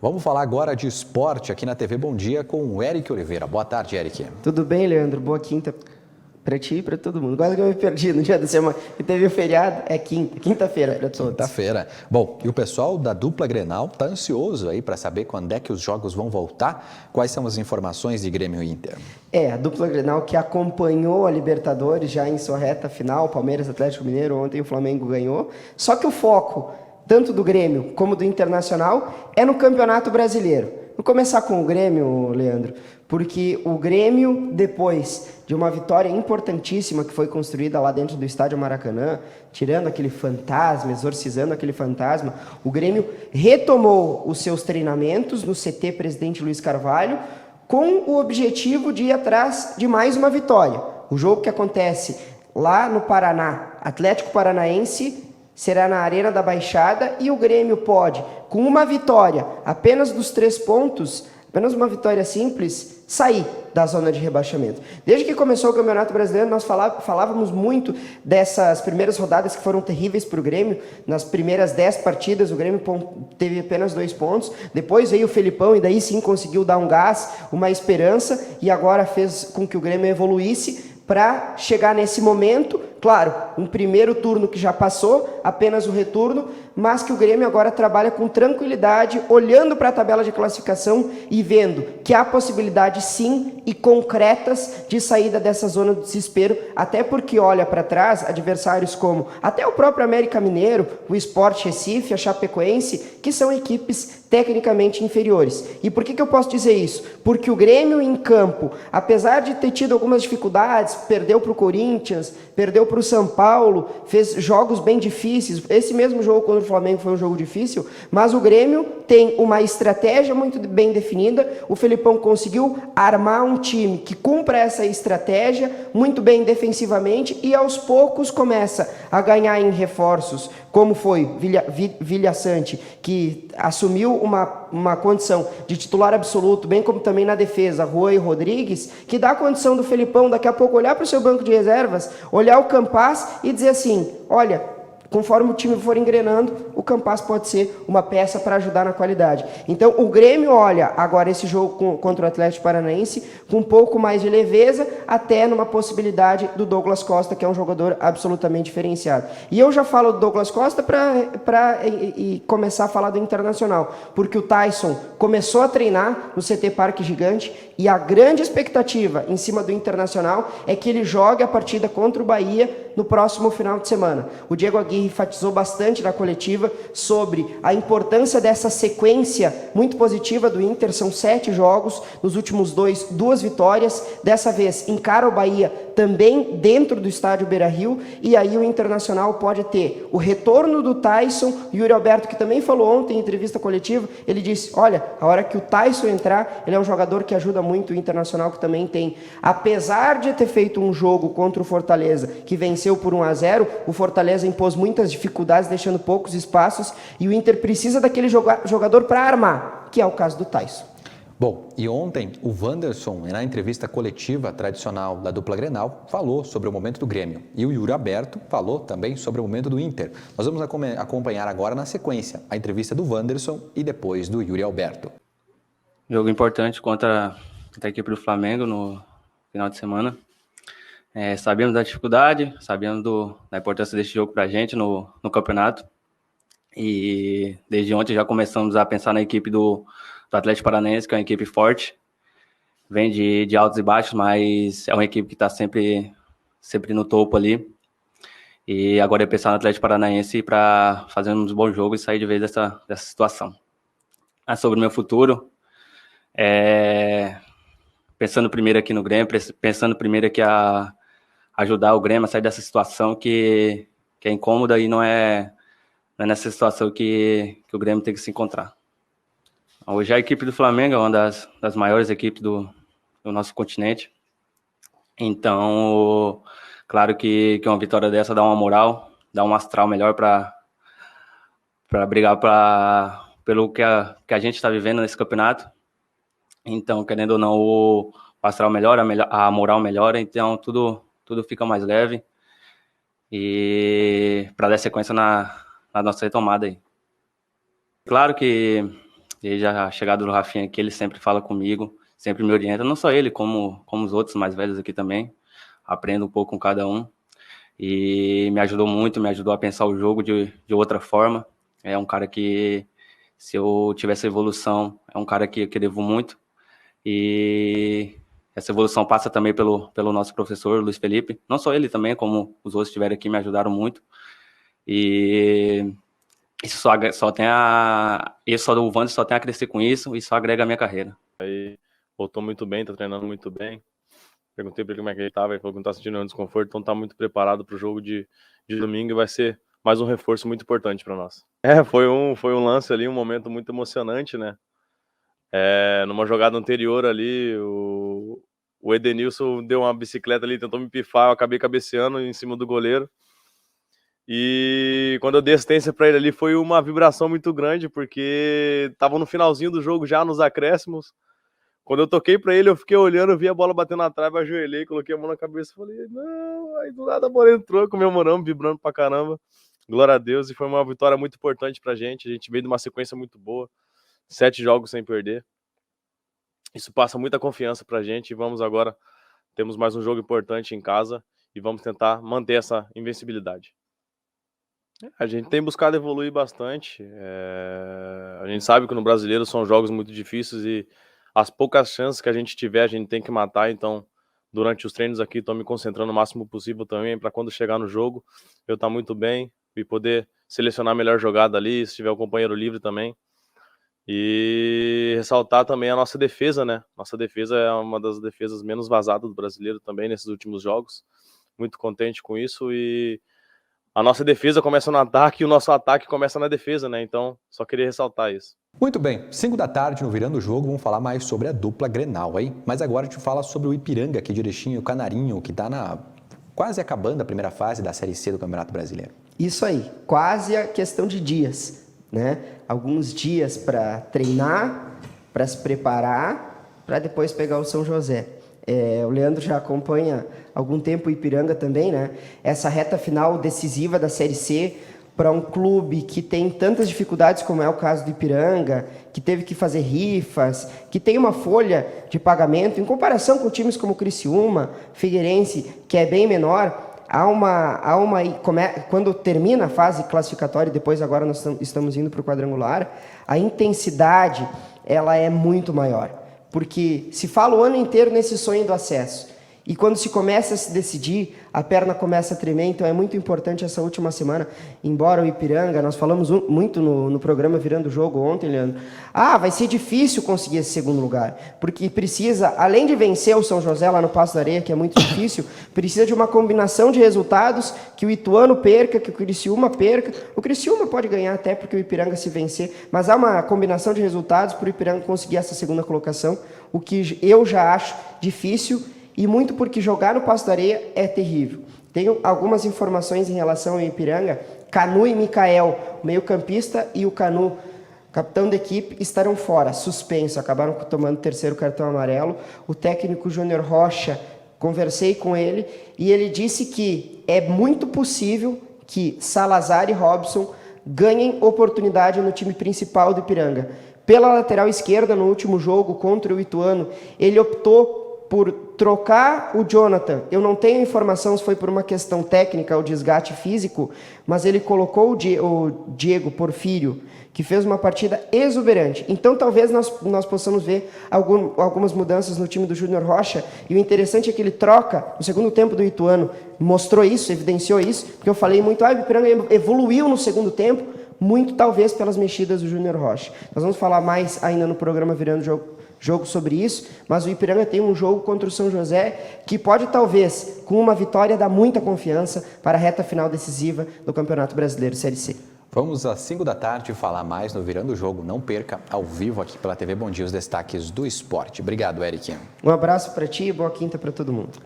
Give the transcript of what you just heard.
Vamos falar agora de esporte aqui na TV Bom Dia com o Eric Oliveira. Boa tarde, Eric. Tudo bem, Leandro? Boa quinta pra ti e pra todo mundo. Quase que eu me perdi no dia da semana. E teve o feriado, é quinta-feira pra todos. Quinta-feira. Bom, e o pessoal da dupla Grenal tá ansioso aí para saber quando é que os jogos vão voltar. Quais são as informações de Grêmio e Inter? A dupla Grenal que acompanhou a Libertadores já em sua reta final, Palmeiras, Atlético Mineiro, ontem o Flamengo ganhou. Só que o foco, tanto do Grêmio como do Internacional, é no Campeonato Brasileiro. Vou começar com o Grêmio, Leandro, porque o Grêmio, depois de uma vitória importantíssima que foi construída lá dentro do estádio Maracanã, tirando aquele fantasma, exorcizando aquele fantasma, o Grêmio retomou os seus treinamentos no CT Presidente Luiz Carvalho, com o objetivo de ir atrás de mais uma vitória. O jogo que acontece lá no Paraná, Atlético Paranaense, será na Arena da Baixada e o Grêmio pode, com uma vitória, apenas dos 3 pontos, apenas uma vitória simples, sair da zona de rebaixamento. Desde que começou o Campeonato Brasileiro, nós falávamos muito dessas primeiras rodadas que foram terríveis para o Grêmio. Nas primeiras 10 partidas, o Grêmio teve apenas 2 pontos. Depois veio o Felipão e daí sim conseguiu dar um gás, uma esperança, e agora fez com que o Grêmio evoluísse para chegar nesse momento. Claro, um primeiro turno que já passou, apenas o retorno, mas que o Grêmio agora trabalha com tranquilidade, olhando para a tabela de classificação e vendo que há possibilidades sim e concretas de saída dessa zona do desespero, até porque olha para trás adversários como até o próprio América Mineiro, o Sport Recife, a Chapecoense, que são equipes tecnicamente inferiores. E por que eu posso dizer isso? Porque o Grêmio em campo, apesar de ter tido algumas dificuldades, perdeu para o Corinthians, perdeu para o São Paulo, fez jogos bem difíceis. Esse mesmo jogo contra o Flamengo foi um jogo difícil, mas o Grêmio tem uma estratégia muito bem definida. O Felipão conseguiu armar um time que cumpra essa estratégia muito bem defensivamente e aos poucos começa a ganhar em reforços, como foi Vilha Sante, que assumiu uma condição de titular absoluto, bem como também na defesa, Rui Rodrigues, que dá a condição do Felipão daqui a pouco olhar para o seu banco de reservas, olhar o Campaz e dizer assim, olha, conforme o time for engrenando, o Campaz pode ser uma peça para ajudar na qualidade. Então, o Grêmio olha agora esse jogo contra o Atlético Paranaense com um pouco mais de leveza, até numa possibilidade do Douglas Costa, que é um jogador absolutamente diferenciado. E eu já falo do Douglas Costa para começar a falar do Internacional, porque o Tyson começou a treinar no CT Parque Gigante e a grande expectativa em cima do Internacional é que ele jogue a partida contra o Bahia no próximo final de semana. O Diego Aguirre enfatizou bastante na coletiva sobre a importância dessa sequência muito positiva do Inter. São 7 jogos, nos últimos 2 vitórias. Dessa vez encara o Bahia também dentro do estádio Beira-Rio, e aí o Internacional pode ter o retorno do Tyson. Yuri Alberto, que também falou ontem em entrevista coletiva, ele disse, olha, a hora que o Tyson entrar, ele é um jogador que ajuda muito o Internacional, que também tem, apesar de ter feito um jogo contra o Fortaleza, que venceu por 1-0, o Fortaleza impôs muitas dificuldades, deixando poucos espaços, e o Inter precisa daquele jogador para armar, que é o caso do Tyson. Bom, e ontem o Wanderson, na entrevista coletiva tradicional da dupla Grenal, falou sobre o momento do Grêmio. E o Yuri Alberto falou também sobre o momento do Inter. Nós vamos acompanhar agora na sequência a entrevista do Wanderson e depois do Yuri Alberto. Jogo importante contra a equipe do Flamengo no final de semana. Sabemos da dificuldade, sabemos da importância desse jogo para a gente no campeonato. E desde ontem já começamos a pensar na equipe do Atlético Paranaense, que é uma equipe forte. Vem de altos e baixos, mas é uma equipe que está sempre no topo ali. E agora é pensar no Atlético Paranaense para fazer uns bons jogos e sair de vez dessa situação. Sobre o meu futuro, pensando primeiro aqui no Grêmio, pensando primeiro aqui a ajudar o Grêmio a sair dessa situação que é incômoda, e não é nessa situação que o Grêmio tem que se encontrar. Hoje a equipe do Flamengo é uma das maiores equipes do nosso continente. Então, claro que uma vitória dessa dá uma moral, dá um astral melhor para brigar pelo que a gente está vivendo nesse campeonato. Então, querendo ou não, o astral melhora, a moral melhora, então tudo fica mais leve, e para dar sequência na nossa retomada aí. Claro que Desde a chegada do Rafinha aqui, ele sempre fala comigo, sempre me orienta, não só ele, como os outros mais velhos aqui também. Aprendo um pouco com cada um. E me ajudou muito, me ajudou a pensar o jogo de outra forma. É um cara que, se eu tivesse evolução, é um cara que devo muito. E essa evolução passa também pelo nosso professor, Luiz Felipe. Não só ele também, como os outros que estiveram aqui, me ajudaram muito. E isso o Wander só tem a crescer com isso e só agrega a minha carreira. Voltou muito bem, tá treinando muito bem. Perguntei para ele como é que ele tava, ele falou que não tá sentindo nenhum desconforto, então tá muito preparado para o jogo de domingo e vai ser mais um reforço muito importante para nós. Foi um lance ali, um momento muito emocionante, né? Numa jogada anterior ali, o Edenilson deu uma bicicleta ali, tentou me pifar, eu acabei cabeceando em cima do goleiro. E quando eu dei assistência para ele ali, foi uma vibração muito grande, porque tava no finalzinho do jogo já, nos acréscimos. Quando eu toquei pra ele, eu fiquei olhando, eu vi a bola batendo na trave, ajoelhei, coloquei a mão na cabeça e falei, não, aí do nada a bola entrou, comemorando, vibrando pra caramba. Glória a Deus, e foi uma vitória muito importante pra gente. A gente veio de uma sequência muito boa, 7 jogos sem perder. Isso passa muita confiança pra gente e vamos agora, temos mais um jogo importante em casa e vamos tentar manter essa invencibilidade. A gente tem buscado evoluir bastante. A gente sabe que no Brasileiro são jogos muito difíceis e as poucas chances que a gente tiver, a gente tem que matar. Então, durante os treinos aqui, estou me concentrando o máximo possível também para quando chegar no jogo, eu estar muito bem e poder selecionar a melhor jogada ali, se tiver o companheiro livre também. E ressaltar também a nossa defesa, né? Nossa defesa é uma das defesas menos vazadas do Brasileiro também nesses últimos jogos. Muito contente com isso e a nossa defesa começa no ataque e o nosso ataque começa na defesa, né? Então, só queria ressaltar isso. Muito bem, 5 da tarde no Virando o Jogo, vamos falar mais sobre a dupla Grenal, hein? Mas agora a gente fala sobre o Ipiranga aqui de Erechim, o Canarinho, que está quase acabando a primeira fase da Série C do Campeonato Brasileiro. Isso aí, quase a questão de dias, né? Alguns dias para treinar, para se preparar, para depois pegar o São José. O Leandro já acompanha há algum tempo o Ipiranga também, né? Essa reta final decisiva da Série C para um clube que tem tantas dificuldades como é o caso do Ipiranga, que teve que fazer rifas, que tem uma folha de pagamento, em comparação com times como Criciúma, Figueirense, que é bem menor, quando termina a fase classificatória, e depois agora nós estamos indo para o quadrangular, a intensidade ela é muito maior. Porque se fala o ano inteiro nesse sonho do acesso. E quando se começa a se decidir, a perna começa a tremer. Então é muito importante essa última semana. Embora o Ipiranga, nós falamos muito no programa Virando o Jogo ontem, Leandro. Vai ser difícil conseguir esse segundo lugar. Porque precisa, além de vencer o São José lá no Passo da Areia, que é muito difícil, precisa de uma combinação de resultados, que o Ituano perca, que o Criciúma perca. O Criciúma pode ganhar até porque o Ipiranga se vencer, mas há uma combinação de resultados para o Ipiranga conseguir essa segunda colocação, o que eu já acho difícil. E muito porque jogar no Passo da Areia é terrível. Tenho algumas informações em relação ao Ipiranga. Canu e Mikael, o meio-campista, e o Canu, capitão da equipe, estarão fora, suspenso. Acabaram tomando o 3º cartão amarelo. O técnico Júnior Rocha, conversei com ele, e ele disse que é muito possível que Salazar e Robson ganhem oportunidade no time principal do Ipiranga. Pela lateral esquerda, no último jogo contra o Ituano, ele optou por trocar o Jonathan. Eu não tenho informação se foi por uma questão técnica ou desgaste físico, mas ele colocou o Diego Porfírio, que fez uma partida exuberante. Então talvez nós possamos ver algumas mudanças no time do Júnior Rocha, e o interessante é que ele troca no segundo tempo do Ituano, mostrou isso, evidenciou isso, porque eu falei muito, o Ipiranga evoluiu no segundo tempo, muito talvez pelas mexidas do Júnior Rocha. Nós vamos falar mais ainda no programa Virando Jogo sobre isso, mas o Ipiranga tem um jogo contra o São José que pode, talvez, com uma vitória, dar muita confiança para a reta final decisiva do Campeonato Brasileiro Série C. Vamos às 5 da tarde falar mais no Virando o Jogo. Não perca, ao vivo aqui pela TV Bom Dia, os destaques do esporte. Obrigado, Eric. Um abraço para ti e boa quinta para todo mundo.